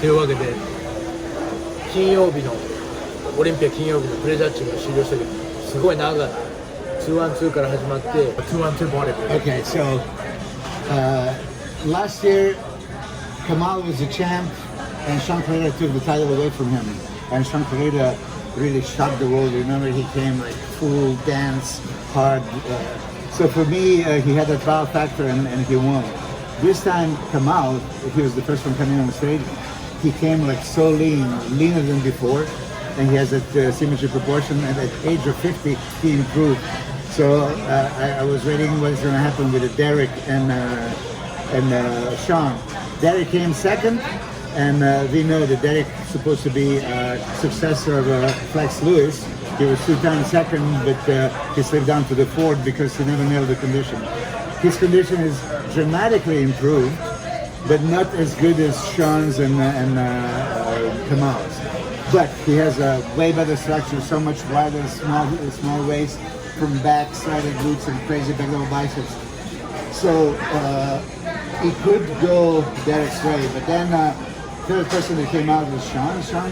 というわけで金曜日のオリンピア金曜日のプレジャッジが終了したけどすごい長かった。2-1-2から始まって2-1-2ボレー。 Okay, so last year Kamal was the champ and Sean Pereira took the title away from him, and Sean Pereira really shocked the world. Remember, he came like full dance, hard. So for me, he had a trial factor and he won. This time, Kamal, he was the first one coming on the stage. He came like so lean, leaner than before, and he has that symmetry proportion. And at the age of 50, he improved. So I was waiting what's going to happen with Derek and Sean. Derek came second, and we know that Derek is supposed to be a successor of Flex Lewis. He was 2 times second, but he slipped down to the fourth because he never nailed the condition. His condition is dramatically improved, but not as good as Sean's and Kamal's. But he has a way better structure, so much wider, small waist, from back, side of glutes, and crazy big little biceps. So he could go Derek's way, but then third person that came out was Sean. Sean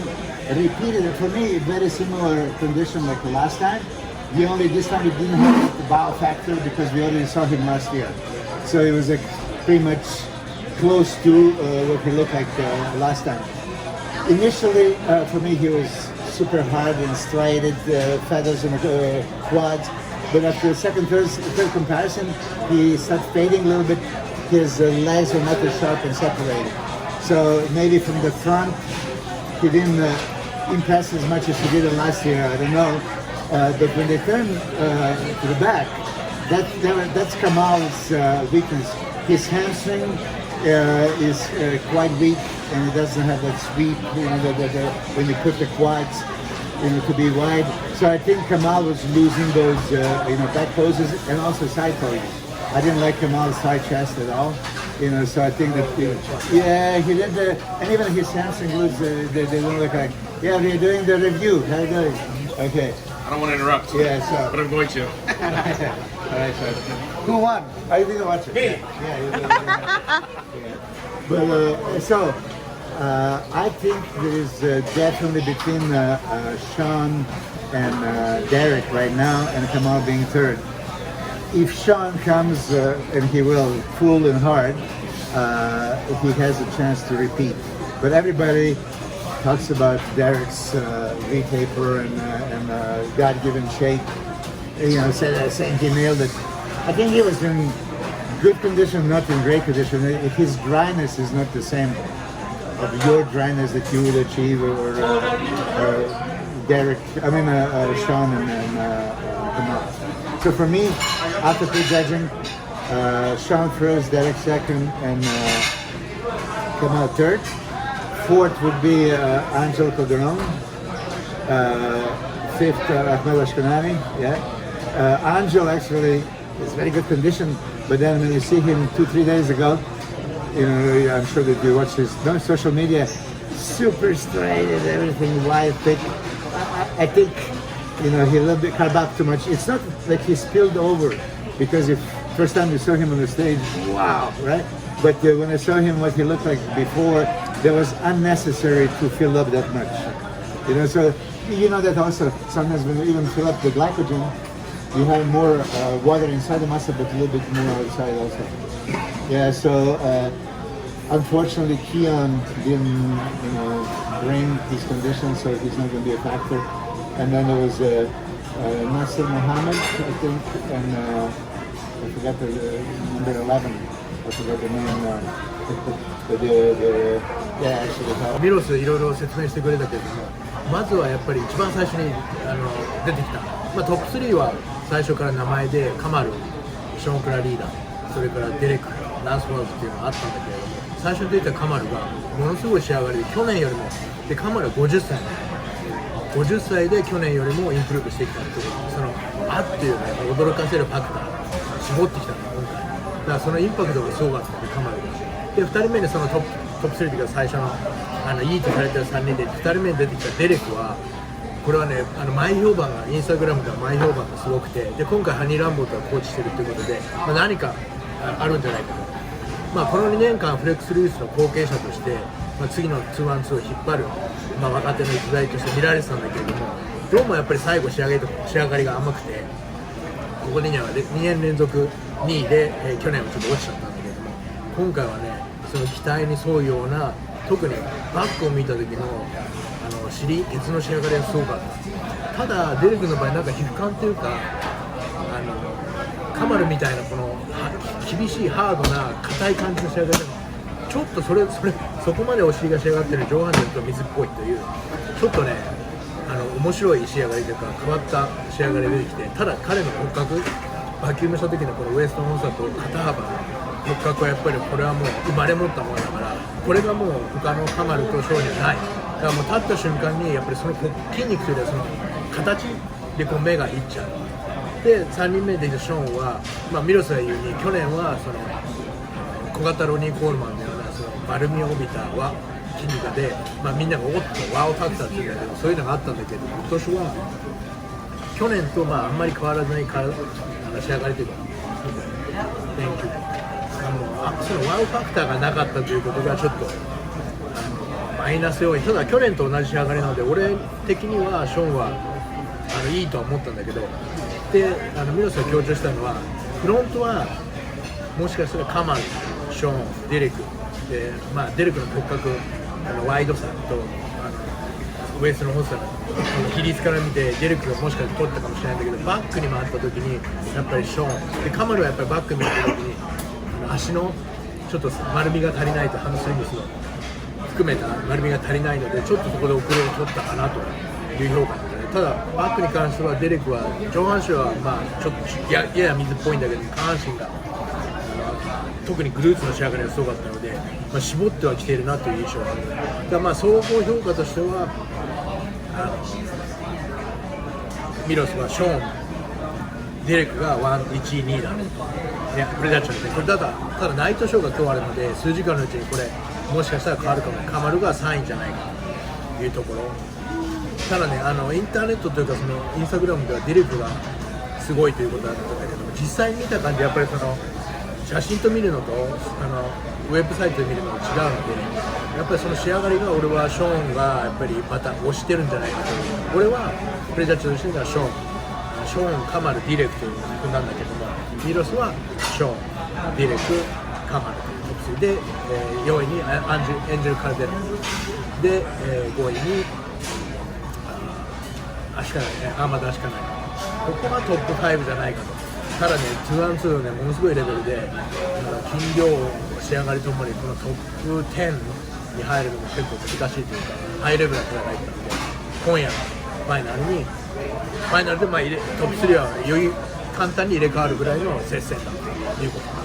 repeated it for me, very similar condition like the last time. The only this time he didn't have the wow factor because we already saw him last year. So it was like pretty much close to what he looked like last time. Initially, for me, he was super hard and striated, feathers in the quads. But after the second, third comparison, he started fading a little bit. His legs were not as sharp and separated. So maybe from the front, he didn't impress as much as he did last year. I don't know. But when they turn to the back, that's Kamal's weakness. His hamstring is quite weak, and he doesn't have that sweep, when you put the quads, to be wide. So I think Kamal was losing those, back poses and also side poses. I didn't like Kamal's side chest at all, so I think that, he did and even his hamstring glutes, they don't look like, we're doing the review. How are you doing? Okay. I don't want to interrupt, but I'm going to. All right, so who won? I didn't watch it. Me. But I think there is definitely between Sean and Derek right now, and Kamal being third. If Sean comes, and he will, full and hard, he has a chance to repeat. But everybody talks about Derek's V-taper and God-given shape. Saying he nailed it. I think he was in good condition, not in great condition. His dryness is not the same of your dryness that you would achieve, or Derek. Sean and Kamal. So for me, after prejudging, Sean first, Derek second, and Kamal third. Fourth would be Angel Calderon. Fifth, Ahmed Ashkenani. Angel actually is very good condition, but then when you see him 2-3 days ago, I'm sure that you watch his social media, super straight and everything, wide, thick. I think, he a little bit cut back too much. It's not like he spilled over, because if first time you saw him on the stage, wow, right? But when I saw him, what he looked like before, that was unnecessary to fill up that much. So that also sometimes when you even fill up the glycogen, you have more water inside the muscle, but a little bit more outside also. So unfortunately, Keon didn't, bring his conditions, so he's not going to be a factor. And then there was Nasser Mohammed, I think, and I forgot the number 11. I forgot the name.ミロスいろいろ説明してくれたけども、まずはやっぱり一番最初に出てきた、トップ3は最初から名前でカマル、ショーン・クラリーダー、それからデレク、ランス・ワーズっていうのがあったんだけれども、最初に出てきたカマルがものすごい仕上がりで、去年よりもでカマルは50歳50歳で去年よりもインプルーブしてきたっていう、そのっていうね、驚かせるファクター絞ってきたんだ今回。だからそのインパクトがすごかったんで、カマルが。で2人目にそのトップ3というか最初のいいとされてる3人で、2人目に出てきたデレクは、これはね、前評判がインスタグラムでは前評判がすごくて、で今回ハニー・ランボーとはコーチしてるということで、何かあるんじゃないかと。この2年間フレックス・ルイスの後継者として次の 2-1-2 を引っ張る、若手の逸材として見られてたんだけれども、どうもやっぱり最後仕上がりが甘くて、ここには2年連続2位で、去年はちょっと落ちちゃったんだけれども、今回はね、その期待に沿うような、特にバックを見た時のケツの仕上がりがすごかった。ただデレクの場合なんか皮膚感というか、カマルみたいなこの厳しいハードな硬い感じの仕上がりでもちょっとそこまでお尻が仕上がってる上半身と水っぽいというちょっとね面白い仕上がりというか変わった仕上がりが出てきて、ただ彼の骨格バキュームした時のこのウエストの重さと肩幅の骨格はやっぱりこれはもう生まれ持ったものだから、これがもう他のカマルとショーにはない。だからもう立った瞬間にやっぱりその筋肉というよりはその形でこう目がいっちゃう。で3人目でいたショーンは、ミロスが言うに去年はその小型ロニー・コールマンのようなその丸みを帯びた筋肉で、みんながおっとワオファクターっていうんだけど、そういうのがあったんだけど、今年は去年とあんまり変わらずに仕上がりというか勉強そのワウファクターがなかったということがちょっとマイナス要因。ただ去年と同じ仕上がりなので俺的にはショーンはいいとは思ったんだけど、でミロスが強調したのはフロントはもしかしたらカマル、ショーン、デレクで、デレクの骨格ワイドさとウエストの細さの比率から見てデレクがもしかして取ったかもしれないんだけど、バックに回った時にやっぱりショーンでカマルはやっぱりバックに回った時に足のちょっと丸みが足りないとハムストリングスの含めた丸みが足りないのでちょっとそこで遅れを取ったかなという評価ですね。ただバックに関してはデレクは上半身はちょっとやや水っぽいんだけど下半身が特にグルーツの仕上がりがすごかったので、絞ってはきているなという印象がある。だから総合評価としてはミロスはショーン、デレクが1位、2位だね。これだっちゃうね。これただナイトショーが今日あるので数時間のうちにこれもしかしたら変わるかも。カマルが3位じゃないかというところ。ただねインターネットというかそのインスタグラムではデレクがすごいということだったんだけど、実際に見た感じやっぱりその写真と見るのとウェブサイトで見るのが違うので、やっぱりその仕上がりが俺はショーンがやっぱりまた押してるんじゃないかと。俺はプレジャーチとしてはショーン、カマル、ディレクという組んだんだけども、ミロスはショーン、ディレク、カマルというトップ3で、4位にエンジェル・カルデラで、5位にアーマード・アシカナイ。ここがトップ5じゃないかと。ただね、2-1-2ね、ものすごいレベルで、筋量、仕上がりともにこのトップ10に入るのも結構難しいというか、ハイレベルな戦いだったので、今夜のファイナルでトップ3は簡単に入れ替わるぐらいの接戦だということです。